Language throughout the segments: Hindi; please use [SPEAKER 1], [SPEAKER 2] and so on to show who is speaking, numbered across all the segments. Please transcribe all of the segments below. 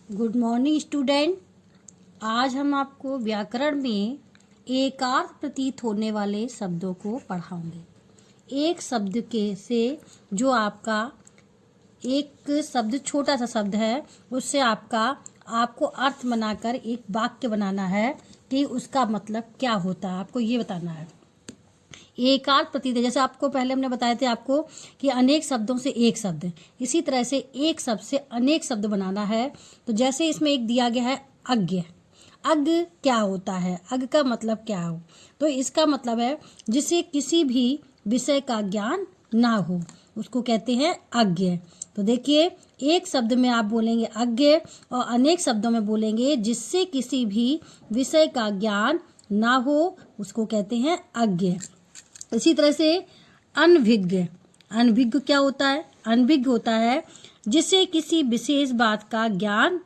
[SPEAKER 1] Good morning student. आज हम आपको व्याकरण में एकार्थ प्रतीत होने वाले शब्दों को पढ़ाएंगे। एक शब्द के से जो आपका एक शब्द छोटा सा शब्द है उससे आपको अर्थ बनाकर एक वाक्य बनाना है कि उसका मतलब क्या होता है, आपको ये बताना है। एकार्थ प्रतीत है, जैसे आपको पहले हमने बताए थे आपको कि अनेक शब्दों से एक शब्द, इसी तरह से एक शब्द से अनेक शब्द बनाना है। तो जैसे इसमें एक दिया गया है अज्ञ। अज्ञ क्या होता है, अज्ञ का मतलब क्या हो, तो इसका मतलब है जिसे किसी भी विषय का ज्ञान ना हो उसको कहते हैं अज्ञ। तो देखिए, एक शब्द में आप बोलेंगे अज्ञ और अनेक शब्दों में बोलेंगे जिससे किसी भी विषय का ज्ञान ना हो उसको कहते हैं अज्ञ। इसी तरह से अनभिज्ञ। अनभिज्ञ क्या होता है? अनभिज्ञ होता है जिसे किसी विशेष बात का ज्ञान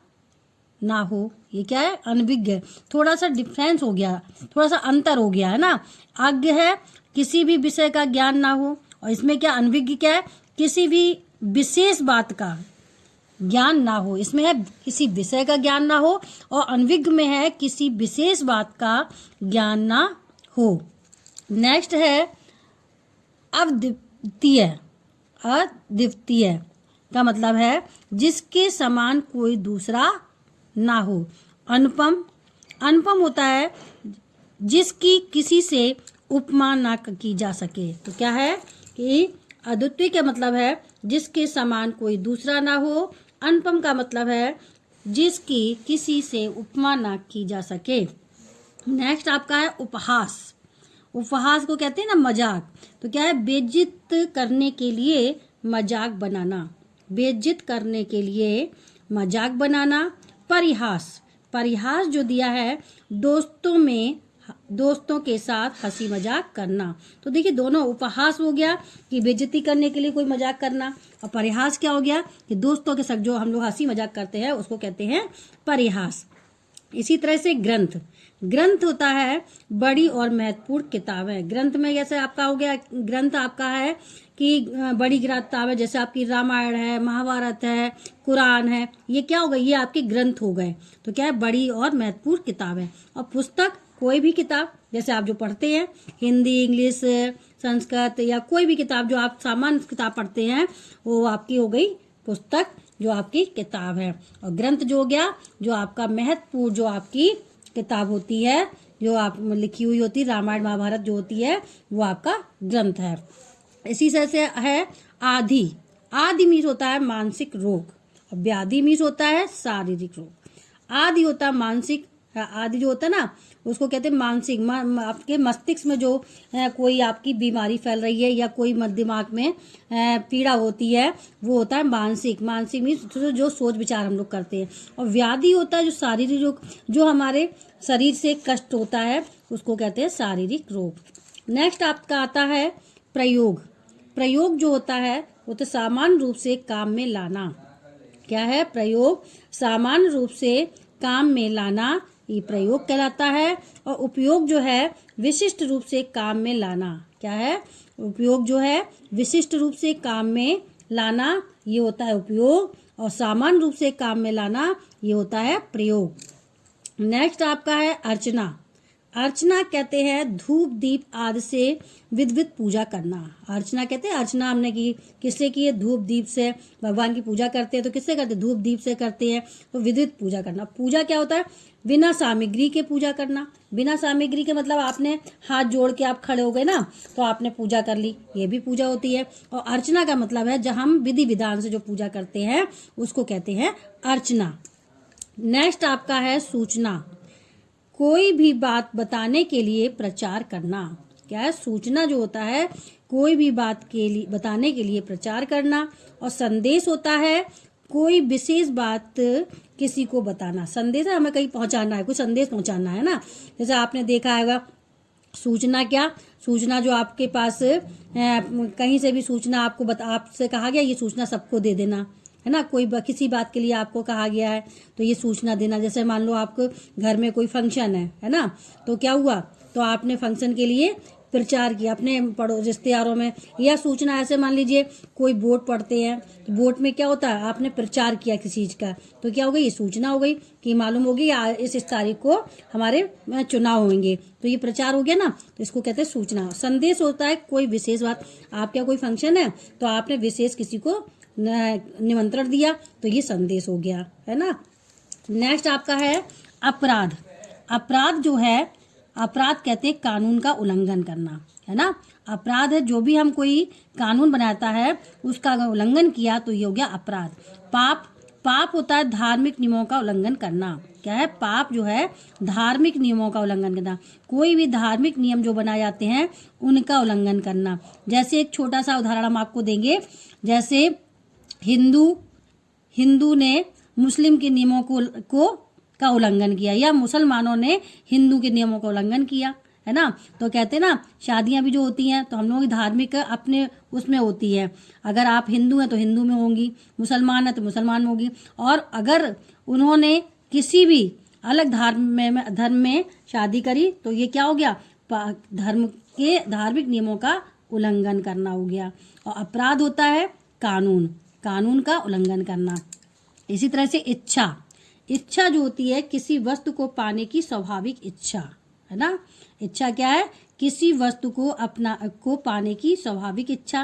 [SPEAKER 1] ना हो। ये क्या है? अनभिज्ञ। थोड़ा सा डिफरेंस हो गया, थोड़ा सा अंतर हो गया है ना। अज्ञ है किसी भी विषय का ज्ञान ना हो, और इसमें क्या अनभिज्ञ क्या है? किसी भी विशेष बात का ज्ञान ना हो। इसमें है किसी विषय का ज्ञान ना हो, और अनभिज्ञ में है किसी विशेष बात का ज्ञान ना हो। नेक्स्ट है अद्वितीय। अद्वितीय का मतलब है जिसके समान कोई दूसरा ना हो। अनुपम। अनुपम होता है जिसकी किसी से उपमा ना की जा सके। तो क्या है कि अद्वितीय का मतलब है जिसके समान कोई दूसरा ना हो। अनुपम का मतलब है जिसकी किसी से उपमा ना की जा सके। नेक्स्ट आपका है उपहास। उपहास को कहते हैं ना मजाक। तो क्या है? बेइज्जत करने के लिए मजाक बनाना। बेइज्जत करने के लिए मजाक बनाना। परिहास। परिहास जो दिया है दोस्तों के साथ हंसी मजाक करना। तो देखिए, दोनों उपहास हो गया कि बेइज्जती करने के लिए कोई मजाक करना, और परिहास क्या हो गया कि दोस्तों के साथ जो हम लोग हंसी मजाक करते हैं उसको कहते हैं परिहास। इसी तरह से ग्रंथ। ग्रंथ होता है बड़ी और महत्वपूर्ण किताबें। ग्रंथ में जैसे आपका हो गया, ग्रंथ आपका है कि बड़ी किताब है, जैसे आपकी रामायण है, महाभारत है, कुरान है, ये क्या हो गए? ये आपके ग्रंथ हो गए। तो क्या है? बड़ी और महत्वपूर्ण किताब है। और पुस्तक कोई भी किताब जैसे आप जो पढ़ते हैं, हिंदी, इंग्लिश, संस्कृत या कोई भी किताब जो आप सामान्य किताब पढ़ते हैं वो आपकी हो गई पुस्तक, जो आपकी किताब है। और ग्रंथ जो हो गया जो आपका महत्वपूर्ण जो आपकी किताब होती है, जो आप लिखी हुई होती है, रामायण महाभारत जो होती है वो आपका ग्रंथ है। इसी तरह से है आदि। आदि मीन्स होता है मानसिक रोग, और व्याधि मीन्स होता है शारीरिक रोग। आदि होता है मानसिक, आदि जो होता है ना उसको कहते हैं मानसिक। आपके मस्तिष्क में जो कोई आपकी बीमारी फैल रही है या कोई दिमाग में पीड़ा होती है वो होता है मानसिक। मानसिक मीन्स जो सोच विचार हम लोग करते हैं। और व्याधि होता है जो शारीरिक रोग, जो हमारे शरीर से कष्ट होता है उसको कहते हैं शारीरिक रोग। नेक्स्ट आपका आता है प्रयोग। प्रयोग जो होता है वो तो सामान्य रूप से काम में लाना। क्या है? प्रयोग सामान्य रूप से काम में लाना, ये प्रयोग कहलाता है। और उपयोग जो है विशिष्ट रूप से काम में लाना। क्या है? उपयोग जो है विशिष्ट रूप से काम में लाना, ये होता है उपयोग। और सामान्य रूप से काम में लाना, ये होता है प्रयोग। नेक्स्ट आपका है अर्चना। अर्चना कहते हैं धूप दीप आदि से विधिवत पूजा करना। अर्चना कहते हैं, अर्चना हमने की किससे की है? धूप दीप से भगवान की पूजा करते हैं। तो किससे करते हैं? धूप दीप से करते हैं। तो विधिवत पूजा करना। पूजा क्या होता है? बिना सामग्री के पूजा करना। बिना सामग्री के मतलब आपने हाथ जोड़ के आप खड़े हो गए ना, तो आपने पूजा कर ली, ये भी पूजा होती है। और अर्चना का मतलब है जब हम विधि विधान से जो पूजा करते हैं उसको कहते हैं अर्चना। नेक्स्ट आपका है सूचना। कोई भी बात बताने के लिए प्रचार करना। क्या है? सूचना जो होता है कोई भी बात के लिए बताने के लिए प्रचार करना। और संदेश होता है कोई विशेष बात किसी को बताना। संदेश है हमें कहीं पहुंचाना है, कुछ संदेश पहुंचाना है ना। जैसे आपने देखा होगा सूचना, क्या सूचना जो आपके पास कहीं से भी सूचना आपसे कहा गया ये सूचना सबको दे देना, है ना। कोई किसी बात के लिए आपको कहा गया है तो ये सूचना देना। जैसे मान लो आपको घर में कोई फंक्शन है ना, तो क्या हुआ? तो आपने फंक्शन के लिए प्रचार किया अपने रिश्तेदारों में, या सूचना ऐसे मान लीजिए कोई वोट पढ़ते हैं तो वोट में क्या होता है, आपने प्रचार किया किसी चीज का, तो क्या हो गई, ये सूचना हो गई कि मालूम होगी इस तारीख को हमारे चुनाव होंगे, तो ये प्रचार हो गया ना, तो इसको कहते हैं सूचना। संदेश होता है कोई विशेष बात, आपका कोई फंक्शन है तो आपने विशेष किसी को निमंत्रण दिया तो ये संदेश हो गया, है ना। नेक्स्ट आपका है अपराध। अपराध जो है, अपराध कहते हैं कानून का उल्लंघन करना, है ना। अपराध है जो भी हम कोई कानून बनाता है उसका उल्लंघन किया तो ये हो गया अपराध। पाप, पाप होता है धार्मिक नियमों का उल्लंघन करना। क्या है, पाप जो है धार्मिक नियमों का उल्लंघन करना, कोई भी धार्मिक नियम जो बनाए जाते हैं उनका उल्लंघन करना। जैसे एक छोटा सा उदाहरण हम आपको देंगे, जैसे हिंदू ने मुस्लिम के नियमों को का उल्लंघन किया, या मुसलमानों ने हिंदू के नियमों का उल्लंघन किया, है ना। तो कहते हैं ना, शादियां भी जो होती हैं तो हम लोगों की धार्मिक अपने उसमें होती है, अगर आप हिंदू हैं तो हिंदू में होंगी, मुसलमान है तो मुसलमान में होगी, और अगर उन्होंने किसी भी अलग धर्म में शादी करी तो ये क्या हो गया, धर्म के धार्मिक नियमों का उल्लंघन करना हो गया। और अपराध होता है कानून का उल्लंघन करना। इसी तरह से इच्छा जो होती है किसी वस्तु को पाने की स्वाभाविक इच्छा, है ना। इच्छा क्या है, किसी वस्तु को पाने की स्वाभाविक इच्छा।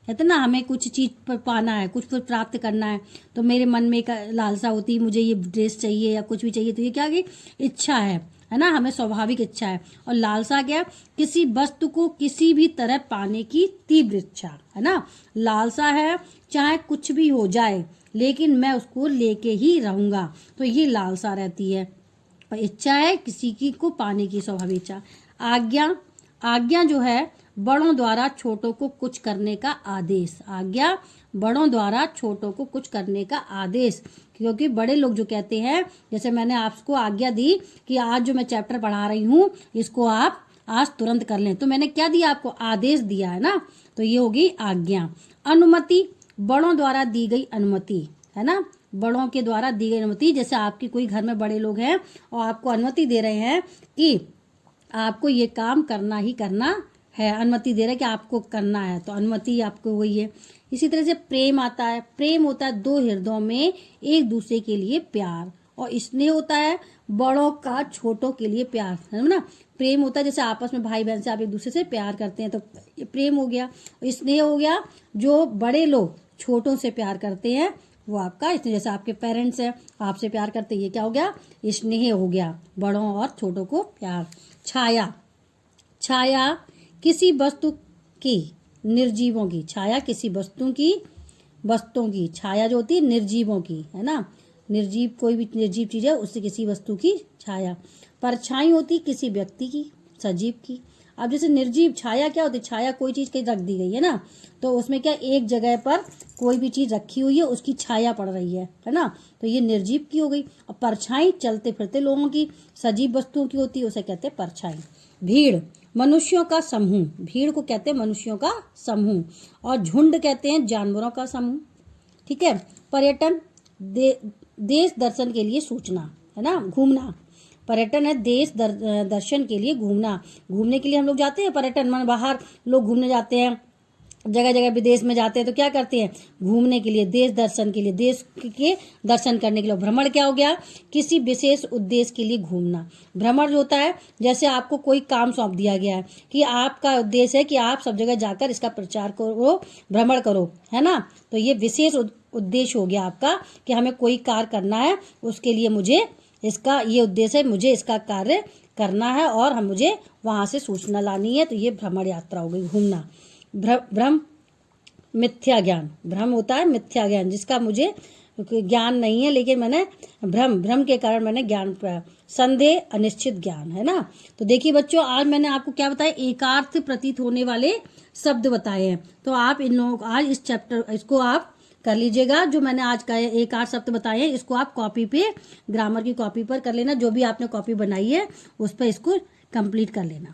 [SPEAKER 1] कहते ना, हमें कुछ चीज पर पाना है, कुछ पर प्राप्त करना है, तो मेरे मन में एक लालसा होती है, मुझे ये ड्रेस चाहिए या कुछ भी चाहिए, तो ये क्या है, इच्छा है ना, हमें स्वाभाविक इच्छा है। और लालसा क्या, किसी वस्तु को किसी भी तरह पाने की तीव्र इच्छा, है ना। लालसा है चाहे कुछ भी हो जाए लेकिन मैं उसको लेके ही रहूंगा, तो ये लालसा रहती है। और इच्छा है किसी की को पाने की स्वाभाविक इच्छा। आज्ञा जो है बड़ों द्वारा छोटों को कुछ करने का आदेश। आज्ञा, बड़ों द्वारा छोटों को कुछ करने का आदेश, क्योंकि बड़े लोग जो कहते हैं, जैसे मैंने आपको आज्ञा दी कि आज जो मैं चैप्टर पढ़ा रही हूँ इसको आप आज तुरंत कर लें, तो मैंने क्या दिया आपको, आदेश दिया, है ना। तो ये होगी आज्ञा। अनुमति, बड़ों द्वारा दी गई अनुमति, है ना, बड़ों के द्वारा दी गई अनुमति। जैसे आपकी कोई घर में बड़े लोग हैं और आपको अनुमति दे रहे हैं कि आपको ये काम करना ही करना है, अनुमति दे रहे हैं कि आपको करना है, तो अनुमति आपको हुई है। इसी तरह से प्रेम आता है। प्रेम होता है दो हृदयों में एक दूसरे के लिए प्यार, और स्नेह होता है बड़ों का छोटों के लिए प्यार, है ना। प्रेम होता है जैसे आपस में भाई बहन से आप एक दूसरे से प्यार करते हैं, तो ये प्रेम हो गया। स्नेह हो गया जो बड़े लोग छोटों से प्यार करते हैं, वो आपका स्नेह, जैसे आपके पेरेंट्स हैं आपसे प्यार करते हैं, ये क्या हो गया, स्नेह हो गया, बड़ों और छोटों को प्यार। छाया किसी वस्तु की, निर्जीवों की, छाया किसी वस्तुओं की छाया जो होती है निर्जीवों की, है ना। निर्जीव, कोई भी निर्जीव चीज है उससे किसी वस्तु की छाया। परछाई होती किसी व्यक्ति की, सजीव की। अब जैसे निर्जीव छाया क्या होती है, छाया कोई चीज कहीं रख दी गई है ना, तो उसमें क्या एक जगह पर कोई भी चीज रखी हुई है उसकी छाया पड़ रही है ना, तो ये निर्जीव की हो गई। और परछाई चलते फिरते लोगों की, सजीव वस्तुओं की होती है, उसे कहते हैं परछाई। भीड़, मनुष्यों का समूह, भीड़ को कहते हैं मनुष्यों का समूह, और झुंड कहते हैं जानवरों का समूह, ठीक है। पर्यटन, देश दर्शन के लिए सूचना, है ना, घूमना। पर्यटन है देश दर्शन के लिए घूमना, घूमने के लिए हम लोग जाते हैं, पर्यटन मान बाहर लोग घूमने जाते हैं, जगह जगह विदेश में जाते हैं, तो क्या करते हैं, घूमने के लिए, देश दर्शन के लिए, देश के दर्शन करने के लिए। भ्रमण क्या हो गया, किसी विशेष उद्देश्य के लिए घूमना। भ्रमण जो होता है जैसे आपको कोई काम सौंप दिया गया है कि आपका उद्देश्य है कि आप सब जगह जाकर इसका प्रचार करो, भ्रमण करो, है ना, तो ये विशेष उद्देश्य हो गया आपका कि हमें कोई कार्य करना है, उसके लिए मुझे इसका ये उद्देश्य है, मुझे इसका कार्य करना है और मुझे वहां से सूचना लानी है, तो ये भ्रमण यात्रा हो गई, घूमना। भ्रम, मिथ्या ज्ञान, भ्रम होता है मिथ्या ज्ञान, जिसका मुझे ज्ञान नहीं है लेकिन मैंने भ्रम के कारण मैंने ज्ञान पाया। संदेह, अनिश्चित ज्ञान, है ना। तो देखिए बच्चों, आज मैंने आपको क्या बताया, एकार्थ प्रतीत होने वाले शब्द बताए हैं, तो आप इन लोगों आज इस चैप्टर इसको आप कर लीजिएगा। जो मैंने आज का एक आध शब्द बताए हैं इसको आप कॉपी पे, ग्रामर की कॉपी पर कर लेना, जो भी आपने कॉपी बनाई है उस पर इसको कंप्लीट कर लेना।